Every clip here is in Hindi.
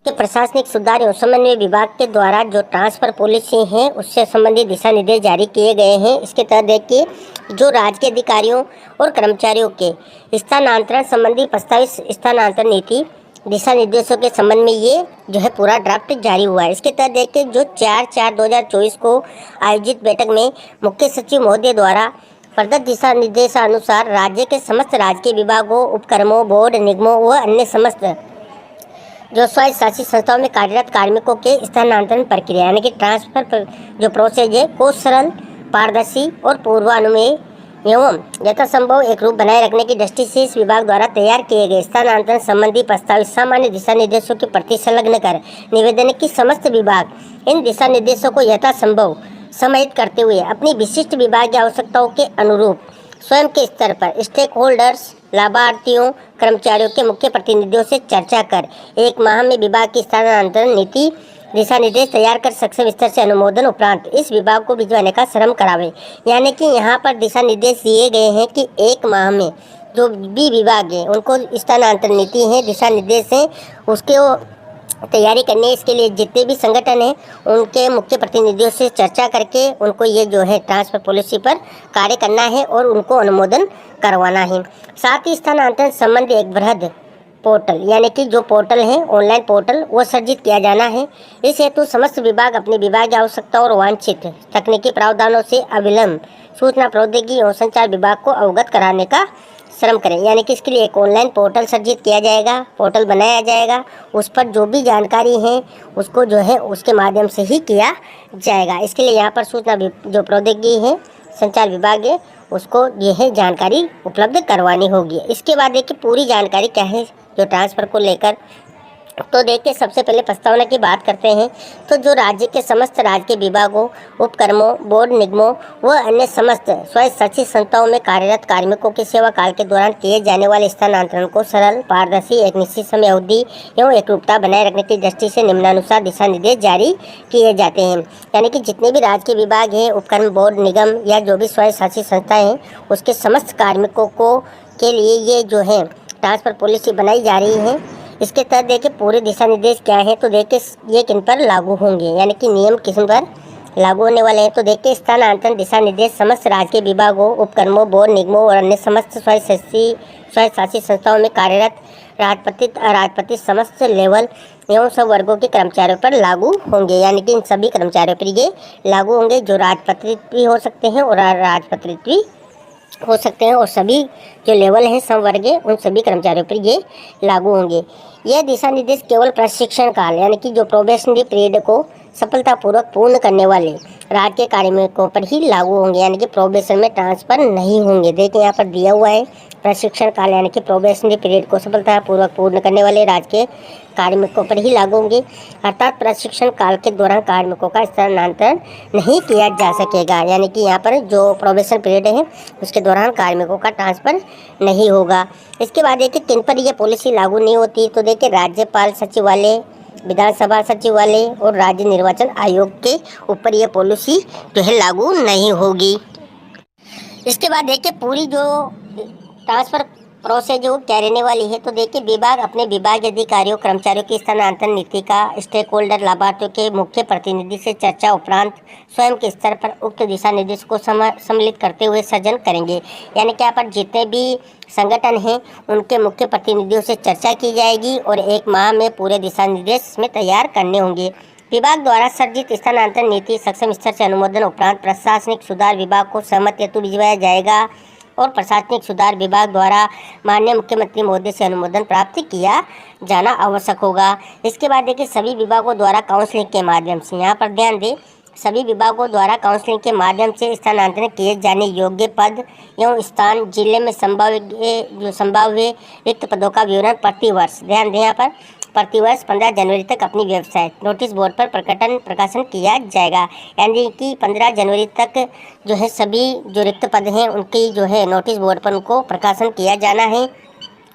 के प्रशासनिक सुधार एवं समन्वय विभाग के द्वारा जो ट्रांसफर पॉलिसी है उससे संबंधित दिशा निर्देश जारी किए गए हैं। इसके तहत देखिए, जो राज्य के अधिकारियों और कर्मचारियों के स्थानांतरण संबंधी प्रस्तावित स्थानांतरण नीति दिशा निर्देशों के संबंध में ये जो है पूरा ड्राफ्ट जारी हुआ है। इसके तहत देखिए, जो 4/4/2024 को आयोजित बैठक में मुख्य सचिव महोदय द्वारा प्रदत्त दिशा निर्देशानुसार राज्य के समस्त राजकीय विभागों, उपक्रमों, बोर्ड, निगमों व अन्य समस्त जो स्वायत्त शासित संस्थाओं में कार्यरत कार्मिकों के स्थानांतरण प्रक्रिया यानी कि ट्रांसफर जो प्रोसेस है को सरल, पारदर्शी और पूर्वानुमेय एवं यथासंभव एक रूप बनाए रखने की दृष्टि से इस विभाग द्वारा तैयार किए गए स्थानांतरण संबंधी प्रस्तावित सामान्य दिशा निर्देशों की प्रति संलग्न कर निवेदन की समस्त विभाग इन दिशा निर्देशों को यथासंभव समाहित करते हुए अपनी विशिष्ट विभागीय आवश्यकताओं के अनुरूप स्वयं के स्तर पर स्टेक होल्डर्स, लाभार्थियों, कर्मचारियों के मुख्य प्रतिनिधियों से चर्चा कर 1 माह में विभाग की स्थानांतरण नीति दिशा निर्देश तैयार कर सक्षम स्तर से अनुमोदन उपरांत इस विभाग को भिजवाने का श्रम करावे। यानी कि यहाँ पर दिशा निर्देश दिए गए हैं कि 1 माह में जो भी विभाग है उनको स्थानांतरण नीति है, दिशा निर्देश है, उसके तैयारी करने। इसके लिए जितने भी संगठन हैं उनके मुख्य प्रतिनिधियों से चर्चा करके उनको ये जो है ट्रांसफर पॉलिसी पर कार्य करना है और उनको अनुमोदन करवाना है। साथ ही स्थानांतरण संबंधी एक बृहद पोर्टल यानी कि जो पोर्टल है ऑनलाइन पोर्टल वो सर्जित किया जाना है। इस हेतु समस्त विभाग अपनी विभागीय आवश्यकताओं और वांछित तकनीकी प्रावधानों से अविलंब सूचना प्रौद्योगिकी एवं संचार विभाग को अवगत कराने का श्रम करें। यानी कि इसके लिए एक ऑनलाइन पोर्टल सर्जित किया जाएगा, पोर्टल बनाया जाएगा, उस पर जो भी जानकारी है उसको जो है उसके माध्यम से ही किया जाएगा। इसके लिए यहाँ पर सूचना जो प्रौद्योगिकी है, संचार विभाग है, उसको यह जानकारी उपलब्ध करवानी होगी। इसके बाद देखिए पूरी जानकारी क्या है जो ट्रांसफ़र को लेकर। तो देखिए, सबसे पहले प्रस्तावना की बात करते हैं तो जो राज्य के समस्त राजकीय विभागों, उपक्रमों, बोर्ड, निगमों व अन्य समस्त स्वायत्त शासित संस्थाओं में कार्यरत कार्मिकों के सेवा काल के दौरान किए जाने वाले स्थानांतरण को सरल, पारदर्शी, एक निश्चित समय अवधि एवं एकरूपता बनाए रखने की दृष्टि से निम्नानुसार दिशा निर्देश जारी किए जाते हैं। यानी कि जितने भी राजकीय विभाग हैं, उपक्रम, बोर्ड, निगम या जो भी स्वायत्त शासित संस्थाएँ हैं उसके समस्त कार्मिकों को के लिए ये जो है ट्रांसफ़र पॉलिसी बनाई जा रही है। इसके तहत देखिए पूरे दिशा निर्देश क्या है तो देखिए ये किन पर लागू होंगे, यानी कि नियम किस पर लागू होने वाले हैं। तो देखिए स्थानांतरण दिशा निर्देश समस्त राज्य के विभागों, उपक्रमों, बोर्ड, निगमों और अन्य समस्त स्वायत्त शासित संस्थाओं में कार्यरत राजपत्रित, अराजपत्रित समस्त लेवल एवं सब वर्गों के कर्मचारियों पर लागू होंगे। यानी कि इन सभी कर्मचारियों पर ये लागू होंगे जो राजपत्रित भी हो सकते हैं और अराजपत्रित भी हो सकते हैं और सभी जो लेवल हैं संवर्गीय उन सभी कर्मचारियों पर ये लागू होंगे। यह दिशा निर्देश केवल प्रशिक्षण काल यानी कि जो प्रोबेशनरी पीरियड को सफलतापूर्वक पूर्ण करने वाले राज्य कार्मिकों पर ही लागू होंगे, यानी कि प्रोबेशन में ट्रांसफ़र नहीं होंगे। देखिए यहाँ पर दिया हुआ है प्रशिक्षण काल यानी कि प्रोबेशनरी पीरियड को सफलतापूर्वक पूर्ण करने वाले राज्य के कार्मिकों पर ही लागू होंगे। अर्थात प्रशिक्षण काल के दौरान कार्मिकों का स्थानांतरण नहीं किया जा सकेगा। यानी कि यहाँ पर जो प्रोबेशन पीरियड है उसके दौरान कार्मिकों का ट्रांसफ़र नहीं होगा। इसके बाद देखिए किन पर यह पॉलिसी लागू नहीं होती तो देखिए राज्यपाल सचिवालय, विधानसभा सचिवालय और राज्य निर्वाचन आयोग के ऊपर यह पॉलिसी जो है लागू नहीं होगी। इसके बाद देखिए पूरी जो ट्रांसफ़र प्रोसेस जो क्या रहने वाली है तो देखिए विभाग अपने विभागीय अधिकारियों, कर्मचारियों की स्थानांतरण नीति का स्टेक होल्डर, लाभार्थियों के मुख्य प्रतिनिधि से चर्चा उपरांत स्वयं के स्तर पर उक्त दिशा निर्देश को सम्मिलित करते हुए सृजन करेंगे। यानी कि यहाँ पर जितने भी संगठन हैं उनके मुख्य प्रतिनिधियों से चर्चा की जाएगी और 1 माह में पूरे दिशा निर्देश में तैयार करने होंगे। विभाग द्वारा सर्जित स्थानांतरण नीति सक्षम स्तर से अनुमोदन उपरांत प्रशासनिक सुधार विभाग को सहमति हेतु भिजवाया जाएगा और प्रशासनिक सुधार विभाग द्वारा माननीय मुख्यमंत्री महोदय से अनुमोदन प्राप्त किया जाना आवश्यक होगा। इसके बाद देखिए सभी विभागों द्वारा काउंसलिंग के माध्यम से, यहाँ पर ध्यान दें, सभी विभागों द्वारा काउंसलिंग के माध्यम से स्थानांतरण किए जाने योग्य पद एवं स्थान, जिले में संभाव्य रिक्त पदों का विवरण प्रतिवर्ष, ध्यान दें यहाँ पर, प्रतिवर्ष 15 जनवरी तक अपनी वेबसाइट नोटिस बोर्ड पर प्रकाशन किया जाएगा। यानी कि 15 जनवरी तक जो है सभी जो रिक्त पद हैं उनकी जो है नोटिस बोर्ड पर उनको प्रकाशन किया जाना है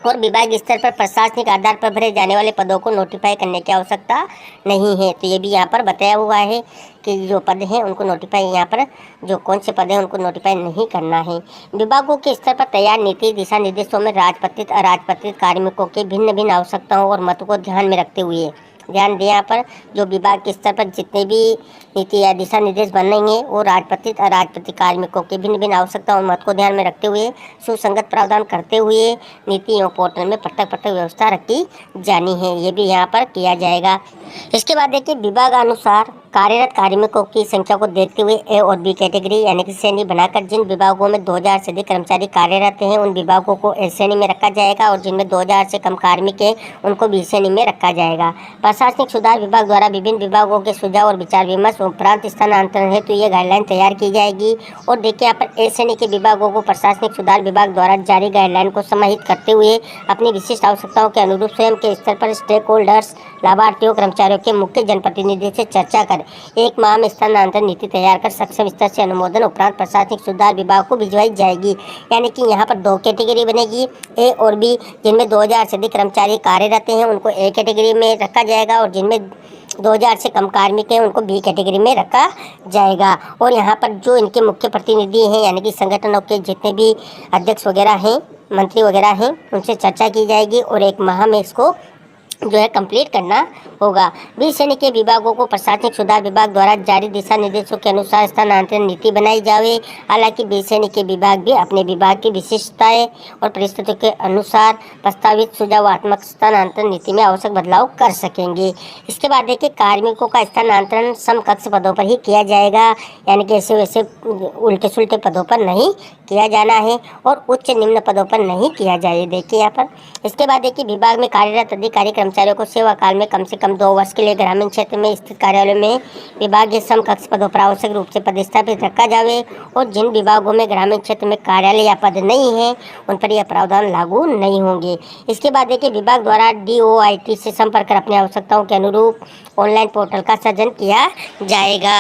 और विभाग स्तर पर प्रशासनिक आधार पर भरे जाने वाले पदों को नोटिफाई करने की आवश्यकता नहीं है। तो ये भी यहाँ पर बताया हुआ है कि जो पद हैं उनको नोटिफाई, यहाँ पर जो कौन से पद हैं उनको नोटिफाई नहीं करना है। विभागों के स्तर पर तैयार नीति दिशा निर्देशों में राजपत्रित, अराजपत्रित कार्मिकों के भिन्न भिन्न आवश्यकताओं और मतों को ध्यान में रखते हुए ध्यान दें यहाँ पर जो विभाग के स्तर पर जितने भी नीति या दिशा निर्देश बन रही हैं वो राजपत्रित अराजपत्रित कार्मिकों की भिन्न भिन्न आवश्यकता और मत को ध्यान में रखते हुए सुसंगत प्रावधान करते हुए नीति एवं पोर्टल में पृथक पृथक व्यवस्था रखी जानी है। ये भी यहाँ पर किया जाएगा। इसके बाद देखिए विभागानुसार कार्यरत कार्मिकों की संख्या को देखते हुए ए और बी कैटेगरी यानी कि श्रेणी बनाकर जिन विभागों में 2000 से अधिक कर्मचारी कार्यरत हैं उन विभागों को ए श्रेणी में रखा जाएगा और जिनमें 2000 से कम कार्मिक हैं उनको बी श्रेणी में रखा जाएगा। प्रशासनिक सुधार विभाग द्वारा विभिन्न विभागों के सुझाव और विचार विमर्श उपरांत स्थानांतरण हेतु ये गाइडलाइन तैयार की जाएगी। और देखिए यहाँ पर ए श्रेणी के विभागों को प्रशासनिक सुधार विभाग द्वारा जारी गाइडलाइन को समाहित करते हुए अपनी विशिष्ट आवश्यकताओं के अनुरूप स्वयं के स्तर पर स्टेक होल्डर्स लाभार्थियों कर्मचारियों के मुख्य जनप्रतिनिधि से चर्चा कर एक माह में स्थानांतरण नीति तैयार कर सक्षम स्तर से अनुमोदन उपरांत प्रशासनिक सुधार विभाग को भिजवाई जाएगी। यानी कि यहाँ पर 2 कैटेगरी बनेगी, ए और बी। जिनमें 2000 से अधिक कर्मचारी कार्यरत हैं उनको ए कैटेगरी में रखा जाएगा और जिनमें 2000 से कम कार्मिक हैं उनको बी कैटेगरी में रखा जाएगा। और यहाँ पर जो इनके मुख्य प्रतिनिधि हैं यानी कि संगठनों के जितने भी अध्यक्ष वगैरह हैं, मंत्री वगैरह हैं, उनसे चर्चा की जाएगी और एक माह में इसको जो है कंप्लीट करना होगा। बी श्रेणी के विभागों को प्रशासनिक सुधार विभाग द्वारा जारी दिशा निर्देशों के अनुसार स्थानांतरण नीति बनाई जाए। हालांकि बी श्रेणी के विभाग भी अपने विभाग की विशिष्टताएं और परिस्थितियों के अनुसार प्रस्तावित सुझावात्मक स्थानांतरण नीति में आवश्यक बदलाव कर सकेंगे। इसके बाद देखिए कार्मिकों का स्थानांतरण समकक्ष पदों पर ही किया जाएगा, यानी कि ऐसे वैसे उल्टे सुलटे पदों पर नहीं किया जाना है और उच्च निम्न पदों पर नहीं किया जाए। देखिए यहाँ पर इसके बाद देखिए विभाग में कार्यरत अधिकारी कर्मचारियों को सेवा काल में कम से कम 2 वर्ष के लिए ग्रामीण क्षेत्र में स्थित कार्यालय में विभागीय समकक्ष पदों पर आवश्यक रूप से पदस्थापित रखा जाए और जिन विभागों में ग्रामीण क्षेत्र में कार्यालय या पद नहीं है उन पर यह प्रावधान लागू नहीं होंगे। इसके बाद देखिए विभाग द्वारा DOIT से संपर्क कर अपनी आवश्यकताओं के अनुरूप ऑनलाइन पोर्टल का सृजन किया जाएगा।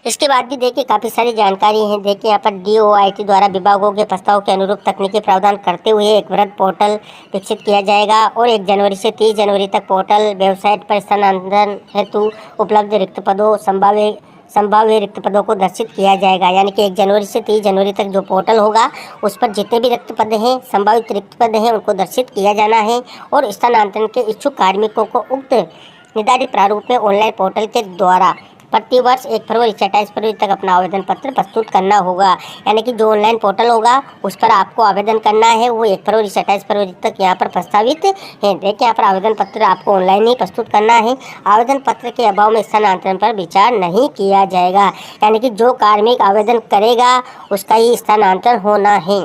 इसके बाद भी देखिए काफ़ी सारी जानकारी है। देखिए यहाँ पर DOIT द्वारा विभागों के प्रस्ताव के अनुरूप तकनीकी प्रावधान करते हुए एक वृहद पोर्टल विकसित किया जाएगा और 1 जनवरी से 30 जनवरी तक पोर्टल वेबसाइट पर स्थानांतरण हेतु उपलब्ध रिक्त पदों संभाव्य रिक्त पदों को दर्शित किया जाएगा। यानी कि 1 जनवरी से 30 जनवरी तक जो पोर्टल होगा उस पर जितने भी रिक्त पद हैं, संभावित रिक्त पद हैं, उनको दर्शित किया जाना है और स्थानांतरण के इच्छुक कार्मिकों को उक्त निर्धारित प्रारूप में ऑनलाइन पोर्टल के द्वारा प्रतिवर्ष 1 फरवरी से 28 फरवरी तक अपना आवेदन पत्र प्रस्तुत करना होगा। यानी कि जो ऑनलाइन पोर्टल होगा उस पर आपको आवेदन करना है, वो 1 फरवरी से 28 फरवरी तक यहाँ पर प्रस्तावित है। देखिए यहाँ पर आवेदन पत्र आपको ऑनलाइन ही प्रस्तुत करना है। आवेदन पत्र के अभाव में स्थानांतरण पर विचार नहीं किया जाएगा। यानी कि जो कार्मिक आवेदन करेगा उसका ही स्थानांतरण होना है।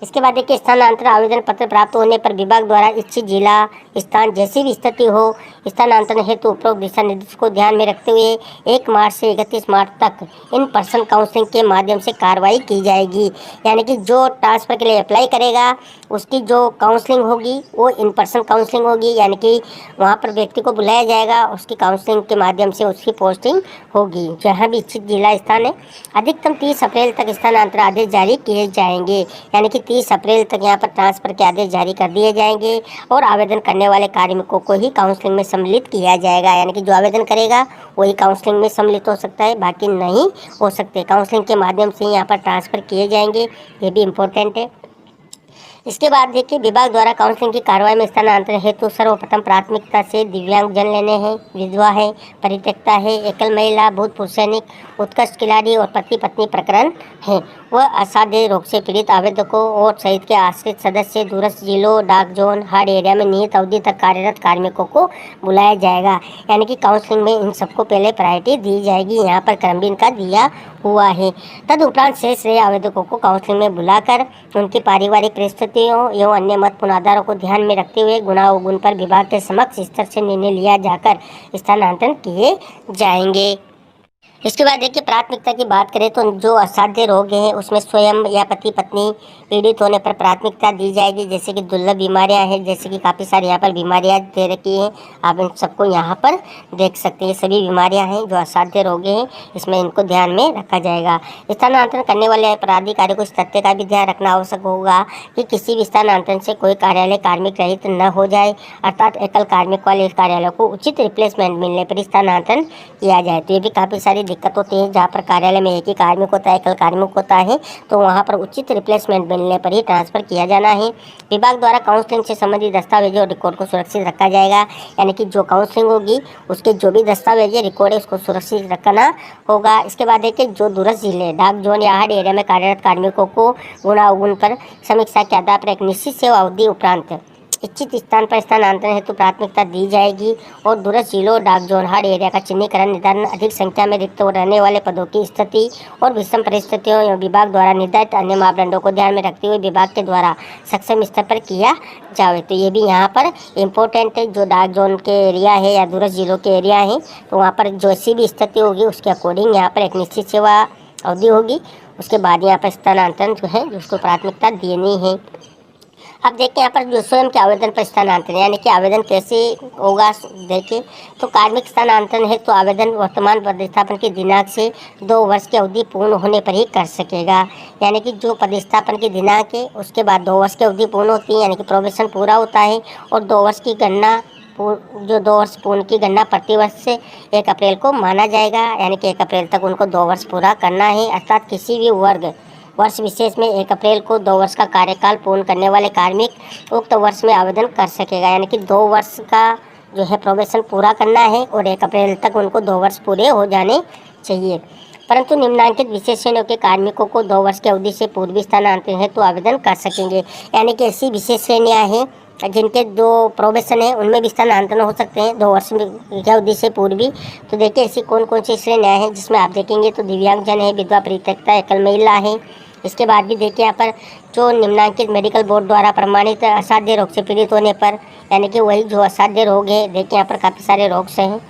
इसके बाद देखिए स्थानांतरण आवेदन पत्र प्राप्त होने पर विभाग द्वारा इच्छित जिला स्थान जैसी भी स्थिति हो स्थानांतरण हेतु उपरोक्त दिशा निर्देश को ध्यान में रखते हुए 1 मार्च से 31 मार्च तक इन पर्सन काउंसलिंग के माध्यम से कार्रवाई की जाएगी। यानी कि जो ट्रांसफ़र के लिए अप्लाई करेगा उसकी जो काउंसलिंग होगी वो इन पर्सन काउंसलिंग होगी। यानी कि वहाँ पर व्यक्ति को बुलाया जाएगा, उसकी काउंसलिंग के माध्यम से उसकी पोस्टिंग होगी जहाँ भी इच्छित जिला स्थान है। अधिकतम 30 अप्रैल तक स्थानांतरण आदेश जारी किए जाएंगे। यानी कि 30 अप्रैल तक यहाँ पर ट्रांसफ़र के आदेश जारी कर दिए जाएंगे और आवेदन करने वाले कार्मिकों को ही काउंसलिंग में सम्मिलित किया जाएगा। यानी कि जो आवेदन करेगा वही काउंसलिंग में सम्मिलित हो सकता है, बाकी नहीं हो सकते। काउंसलिंग के माध्यम से यहाँ पर ट्रांसफ़र किए जाएंगे, ये भी इम्पोर्टेंट है। इसके बाद देखिए विभाग द्वारा काउंसलिंग की कार्रवाई में स्थानांतरण हेतु सर्वप्रथम प्राथमिकता से दिव्यांग जन लेने हैं, विधवा है, परित्यक्ता है, एकल महिला, भूतपूर्व सैनिक, उत्कृष्ट खिलाड़ी और पति पत्नी प्रकरण हैं। वह असाध्य रोग से पीड़ित आवेदकों और सहित के आश्रित सदस्य, दूरस्थ जिलों, डाक जोन, हार्ड एरिया में नियत अवधि तक कार्यरत कार्मिकों को बुलाया जाएगा। यानी कि काउंसलिंग में इन सबको पहले प्रायोरिटी दी जाएगी। यहाँ पर क्रम भी इनका दिया हुआ है। तदुपरांत शेष रहे आवेदकों को काउंसलिंग में बुलाकर उनकी पारिवारिक परिस्थितियों एवं अन्य महत्वपूर्ण आधारों को ध्यान में रखते हुए गुणावगुण पर विभाग के समक्ष स्तर से निर्णय लिया जाकर स्थानांतरण किए जाएंगे। इसके बाद देखिए प्राथमिकता की बात करें तो जो असाध्य रोग हैं उसमें स्वयं या पति पत्नी पीड़ित होने पर प्राथमिकता दी जाएगी। जैसे कि दुर्लभ बीमारियां हैं, जैसे कि काफ़ी सारी यहाँ पर बीमारियां दे रखी हैं, आप इन सबको यहाँ पर देख सकते हैं। सभी बीमारियां हैं जो असाध्य रोग हैं, इसमें इनको ध्यान में रखा जाएगा। स्थानांतरण करने वाले अपराधिकारी को इस तथ्य का भी ध्यान रखना आवश्यक होगा कि किसी भी स्थानांतरण से कोई कार्यालय कार्मिक रहित न हो जाए, अर्थात एकल कार्मिक वाले कार्यालय को उचित रिप्लेसमेंट मिलने पर स्थानांतरण किया जाए। तो ये भी काफ़ी सारी दिक्कत होती है। जहाँ पर कार्यालय में एक ही कार्मिक होता है, एकल कार्मिक होता है, तो वहाँ पर उचित रिप्लेसमेंट मिलने पर ही ट्रांसफ़र किया जाना है। विभाग द्वारा काउंसलिंग से संबंधित दस्तावेजों और रिकॉर्ड को सुरक्षित रखा जाएगा, यानी कि जो काउंसलिंग होगी उसके जो भी दस्तावेज रिकॉर्ड है उसको सुरक्षित रखना होगा। इसके बाद है कि जो दूरस्थ जिले, डाक जोन या हर एरिया में कार्यरत कार्मिकों को गुणावगुण पर समीक्षा के आधार पर एक निश्चित सेवा अवधि उपरांत इच्छित स्थान पर स्थानांतरण हेतु प्राथमिकता दी जाएगी। और दूरस्थ जिलों, डाक जोन, हर एरिया का चिन्हीकरण, निर्धारण, अधिक संख्या में रिक्त रहने वाले पदों की स्थिति और विषम परिस्थितियों एवं विभाग द्वारा निर्धारित अन्य मापदंडों को ध्यान में रखते हुए विभाग के द्वारा सक्षम स्तर पर किया जाए। तो ये भी यहाँ पर इम्पोर्टेंट है। जो डाक जोन के एरिया है या दूरस्थ जिलों के एरिया है, तो वहाँ पर जैसी भी स्थिति होगी उसके अकॉर्डिंग यहाँ पर एक निश्चित सेवा अवधि होगी। उसके बाद यहाँ पर स्थानांतरण जो है उसको प्राथमिकता देनी है। अब देखिए यहाँ पर जो स्वयं के आवेदन पर स्थानांतरण, यानी कि आवेदन कैसे होगा देखिए। तो कार्मिक स्थानांतरण है तो आवेदन वर्तमान पदस्थापन के दिनांक से 2 वर्ष की अवधि पूर्ण होने पर ही कर सकेगा। यानी कि जो पदस्थापन के दिनांक है उसके बाद 2 वर्ष की अवधि पूर्ण होती है, यानी कि प्रोबेशन पूरा होता है। और 2 वर्ष की गणना, जो 2 वर्ष पूर्ण की गणना प्रतिवर्ष से 1 अप्रैल को माना जाएगा, यानी कि 1 अप्रैल तक उनको 2 वर्ष पूरा करना है। अर्थात किसी भी वर्ष विशेष में 1 अप्रैल को 2 वर्ष का कार्यकाल पूर्ण करने वाले कार्मिक उक्त वर्ष में आवेदन कर सकेगा। यानी कि 2 वर्ष का जो है प्रोबेशन पूरा करना है और 1 अप्रैल तक उनको 2 वर्ष पूरे हो जाने चाहिए। परंतु निम्नांकित विशेष श्रेणियों के कार्मिकों को 2 वर्ष की अवधि से पूर्व स्थानांतरण है तो आवेदन कर सकेंगे। यानी कि ऐसी विशेष श्रेणियाँ हैं जिनके जो प्रोबेशन है उनमें भी स्थानांतरण हो सकते हैं 2 वर्ष की अवधि से पूर्व भी। तो देखिए ऐसी कौन कौन सी श्रेणियाँ हैं जिसमें आप देखेंगे तो दिव्यांगजन है, विधवा परित्यक्ता, एकल महिला है। इसके बाद भी देखिए यहाँ पर जो निम्नांकित मेडिकल बोर्ड द्वारा प्रमाणित असाध्य रोग से पीड़ित होने पर, यानी कि वही जो असाध्य रोग है, देखिए यहाँ पर काफ़ी सारे रोग से हैं।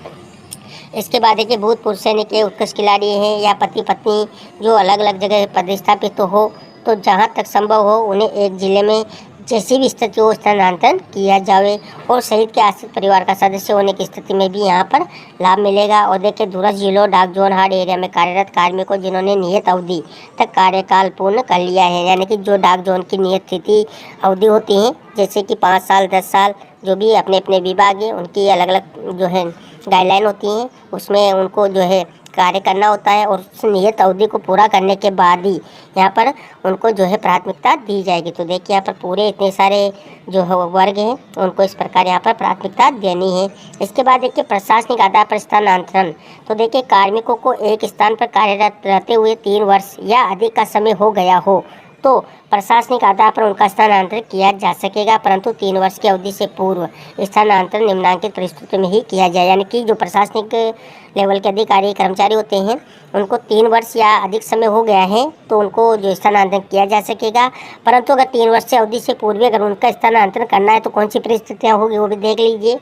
इसके बाद देखिए भूतपूर्व सैनिक के उत्कृष्ट खिलाड़ी हैं या पति पत्नी जो अलग अलग जगह पदस्थापित हो, तो जहाँ तक संभव हो उन्हें एक जिले में जैसी भी स्थिति हो स्थानांतरण किया जाए। और शहीद के आश्रित परिवार का सदस्य होने की स्थिति में भी यहाँ पर लाभ मिलेगा। और देखिए दूरस्थ जिलों, डाक जोन, हर एरिया में कार्यरत कार्मिकों जिन्होंने नियत अवधि तक कार्यकाल पूर्ण कर लिया है, यानी कि जो डाक जोन की नियत तिथि अवधि होती हैं, जैसे कि 5 साल, 10 साल, जो भी अपने अपने विभाग हैं उनकी अलग अलग जो है गाइडलाइन होती हैं, उसमें उनको जो है कार्य करना होता है। और उस नियत अवधि को पूरा करने के बाद ही यहाँ पर उनको जो है प्राथमिकता दी जाएगी। तो देखिए यहाँ पर पूरे इतने सारे जो है वर्ग हैं उनको इस प्रकार यहाँ पर प्राथमिकता देनी है। इसके बाद देखिए प्रशासनिक आधार पर स्थानांतरण। तो देखिए कार्मिकों को एक स्थान पर कार्यरत रहते हुए 3 वर्ष या अधिक का समय हो गया हो तो प्रशासनिक आधार पर उनका स्थानांतरण किया जा सकेगा, परंतु 3 वर्ष की अवधि से पूर्व स्थानांतरण निम्नांकित परिस्थितियों में ही किया जाए। यानी कि जो प्रशासनिक लेवल के अधिकारी कर्मचारी होते हैं उनको 3 वर्ष या अधिक समय हो गया है तो उनको जो स्थानांतरण किया जा सकेगा। परंतु अगर 3 वर्ष से अवधि से पूर्व अगर उनका स्थानांतरण करना है तो कौन सी परिस्थितियाँ होगी वो भी देख लीजिए।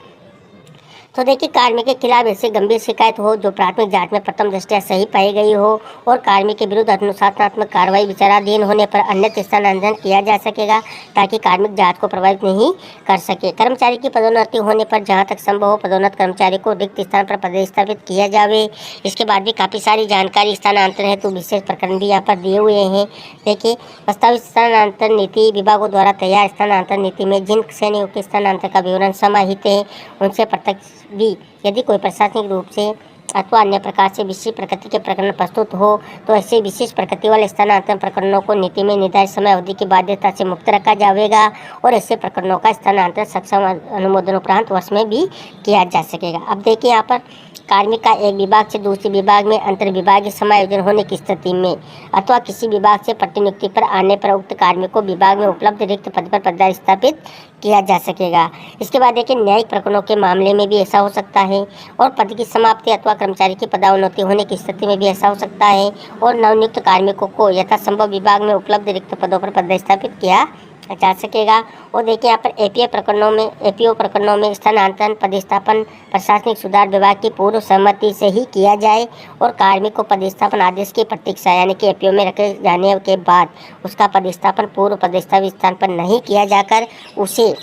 तो देखिए कार्मिक के खिलाफ ऐसी गंभीर शिकायत हो जो प्राथमिक जांच में प्रथम दृष्टया सही पाई गई हो और कार्मिक के विरुद्ध अनुशासनात्मक कार्रवाई विचाराधीन होने पर अन्यत्र स्थानांतरण किया जा सकेगा, ताकि कार्मिक जांच को प्रभावित नहीं कर सके। कर्मचारी की पदोन्नति होने पर जहां तक संभव हो पदोन्नत कर्मचारी को रिक्त स्थान पर पदस्थापित किया जावे। इसके बाद भी काफ़ी सारी जानकारी स्थानांतरण हेतु विशेष प्रकरण भी यहाँ पर दिए हुए हैं। देखिए प्रस्तावित स्थानांतरण नीति विभागों द्वारा तैयार स्थानांतरण नीति में जिन श्रेणियों के स्थानांतरण का विवरण समाहित है उनसे प्रत्यक्ष भी यदि कोई प्रशासनिक रूप से अथवा अन्य प्रकार से विशेष प्रकृति के प्रकरण प्रस्तुत हो तो ऐसे विशेष प्रकृति वाले स्थानांतरण प्रकरणों को नीति में निर्धारित समय अवधि की बाध्यता से मुक्त रखा जाएगा और ऐसे प्रकरणों का स्थानांतरण सक्षम अनुमोदन उपरांत वर्ष में भी किया जा सकेगा। अब देखिए यहाँ पर कार्मिक का एक विभाग से दूसरे विभाग में अंतर विभागीय समायोजन होने की स्थिति में अथवा किसी विभाग से प्रतिनियुक्ति पर आने पर उक्त कार्मिक को विभाग में उपलब्ध रिक्त पद पर पदस्थापित किया जा सकेगा। इसके बाद देखिए न्यायिक प्रकरणों के मामले में भी ऐसा हो सकता है और पद की समाप्ति अथवा कर्मचारी की पदोन्नति होने की स्थिति में भी ऐसा हो सकता है और नवनियुक्त कार्मिकों को यथासंभव विभाग में उपलब्ध रिक्त पदों पर पदस्थापित किया जा सकेगा। और देखिए यहाँ पर एपीओ प्रकरणों में स्थानांतरण पदस्थापन प्रशासनिक सुधार विभाग की पूर्व सहमति से ही किया जाए और कार्मिक को पदस्थापन आदेश की प्रतीक्षा यानी कि एपीओ में रखे जाने के बाद उसका पदस्थापन पूर्व पदस्थापित स्थान पर नहीं किया जाकर उसे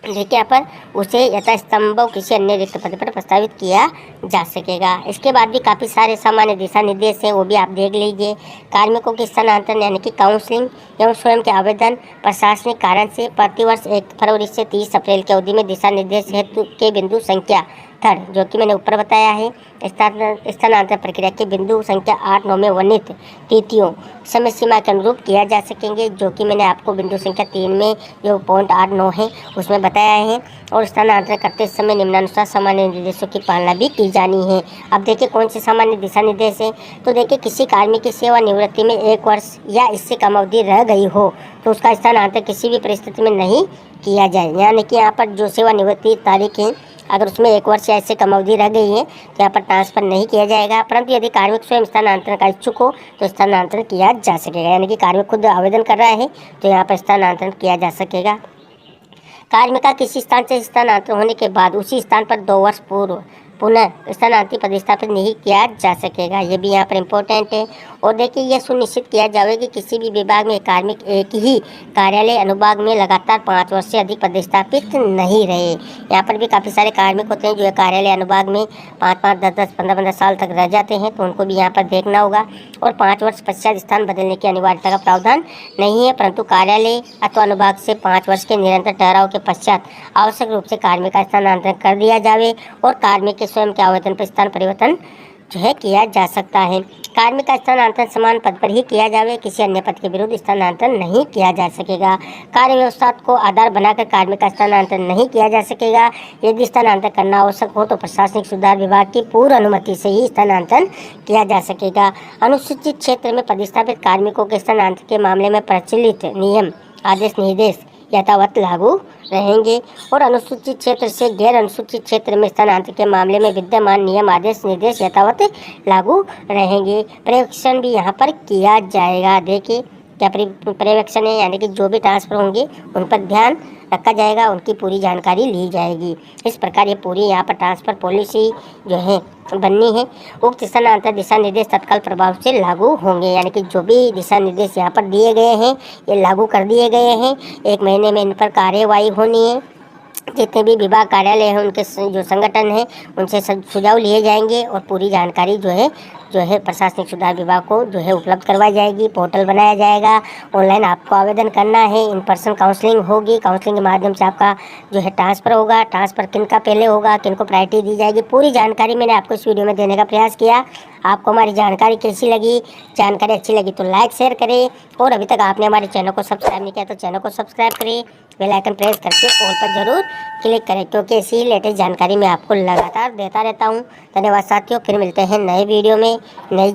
देखिए यहाँ पर उसे यथासंभव किसी अन्य रिक्त पद पर प्रस्तावित किया जा सकेगा। इसके बाद भी काफ़ी सारे सामान्य दिशा निर्देश हैं, वो भी आप देख लीजिए। कार्मिकों के स्थानांतरण यानी कि काउंसलिंग एवं स्वयं के आवेदन प्रशासनिक कारण से प्रतिवर्ष 1 फरवरी से 30 अप्रैल की अवधि में दिशा निर्देश हेतु के बिंदु संख्या मेथड जो कि मैंने ऊपर बताया है, स्थानांतरण प्रक्रिया के बिंदु संख्या 8-9 में वर्णित तिथियों समय सीमा के अनुरूप किया जा सकेंगे, जो कि मैंने आपको बिंदु संख्या 3 में जो पॉइंट 8-9 है उसमें बताया है। और स्थानांतरण करते समय निम्नानुसार सामान्य निर्देशों की पालना भी की जानी है। अब देखिए कौन से सामान्य दिशा निर्देश है। तो देखिए किसी कार्मिक की सेवानिवृत्ति में 1 वर्ष या इससे कम अवधि रह गई हो तो उसका स्थानांतरण किसी भी परिस्थिति में नहीं किया जाए। यानी कि यहाँ पर जो सेवानिवृत्ति तारीख है अगर उसमें 1 वर्ष या इससे कम अवधि रह गई है तो यहाँ पर ट्रांसफ़र नहीं किया जाएगा। परंतु यदि कार्मिक स्वयं स्थानांतरण का इच्छुक हो तो स्थानांतरण किया जा सकेगा। यानी कि कार्मिक खुद आवेदन कर रहा है तो यहाँ पर स्थानांतरण किया जा सकेगा। कार्मिक का किसी स्थान से स्थानांतरण होने के बाद उसी स्थान पर 2 वर्ष पूर्व पुनः स्थानांतरित प्रतिस्थापित नहीं किया जा सकेगा। ये भी यहाँ पर इम्पोर्टेंट है। और देखिए यह सुनिश्चित किया जाए कि किसी भी विभाग में कार्मिक एक ही कार्यालय अनुभाग में लगातार 5 वर्ष से अधिक प्रतिस्थापित नहीं रहे। यहाँ पर भी काफ़ी सारे कार्मिक होते हैं जो कार्यालय अनुभाग में 5-5, 10-10, 15-15 साल तक रह जाते हैं, तो उनको भी यहाँ पर देखना होगा। और 5 वर्ष पश्चात स्थान बदलने की अनिवार्यता का प्रावधान नहीं है, परंतु कार्यालय अथवा अनुभाग से 5 वर्ष के निरंतर ठहराव के पश्चात आवश्यक रूप से कार्मिक का स्थानांतरण कर दिया जावे और कार्मिक के स्वयं के आवेदन पर स्थान परिवर्तन जो है किया जा सकता है। कार्मिक का स्थानांतरण समान पद पर ही किया जावे, किसी अन्य पद के विरुद्ध स्थानांतरण नहीं किया जा सकेगा। कार्य व्यवस्था को आधार बनाकर कार्मिक का स्थानांतरण नहीं किया जा सकेगा। यदि स्थानांतरण करना आवश्यक हो तो प्रशासनिक सुधार विभाग की पूर्व अनुमति से ही स्थानांतरण किया जा सकेगा। अनुसूचित क्षेत्र में पदस्थापित कार्मिकों के स्थानांतरण के मामले में प्रचलित नियम, आदेश, निर्देश यथावत लागू रहेंगे और अनुसूचित क्षेत्र से गैर अनुसूचित क्षेत्र में स्थानांतरण के मामले में विद्यमान नियम, आदेश, निर्देश यथावत लागू रहेंगे। पर्यवेक्षण भी यहाँ पर किया जाएगा। देखिए क्या पर्यवेक्षण है, यानी कि जो भी ट्रांसफ़र होंगे उन पर ध्यान रखा जाएगा, उनकी पूरी जानकारी ली जाएगी। इस प्रकार ये पूरी यहाँ पर ट्रांसफ़र पॉलिसी जो है बननी है। उक्त स्थानांतरण दिशा निर्देश तत्काल प्रभाव से लागू होंगे, यानी कि जो भी दिशा निर्देश यहाँ पर दिए गए हैं ये लागू कर दिए गए हैं। 1 महीने में इन पर कार्यवाही होनी है। जितने भी विभाग कार्यालय हैं उनके जो संगठन हैं उनसे सुझाव लिए जाएंगे और पूरी जानकारी जो है प्रशासनिक सुधार विभाग को जो है उपलब्ध करवाई जाएगी। पोर्टल बनाया जाएगा, ऑनलाइन आपको आवेदन करना है, इन पर्सन काउंसलिंग होगी, काउंसलिंग के माध्यम से आपका जो है ट्रांसफ़र होगा। ट्रांसफ़र किन का पहले होगा, किन को प्रायोरिटी दी जाएगी, पूरी जानकारी मैंने आपको इस वीडियो में देने का प्रयास किया। आपको हमारी जानकारी कैसी लगी, जानकारी अच्छी लगी तो लाइक शेयर करें और अभी तक आपने हमारे चैनल को सब्सक्राइब नहीं किया तो चैनल को सब्सक्राइब करें, बेल आइकन प्रेस करके ऑल पर ज़रूर क्लिक करें, क्योंकि ऐसी लेटेस्ट जानकारी मैं आपको लगातार देता रहता हूं। धन्यवाद साथियों, फिर मिलते हैं नए वीडियो में नई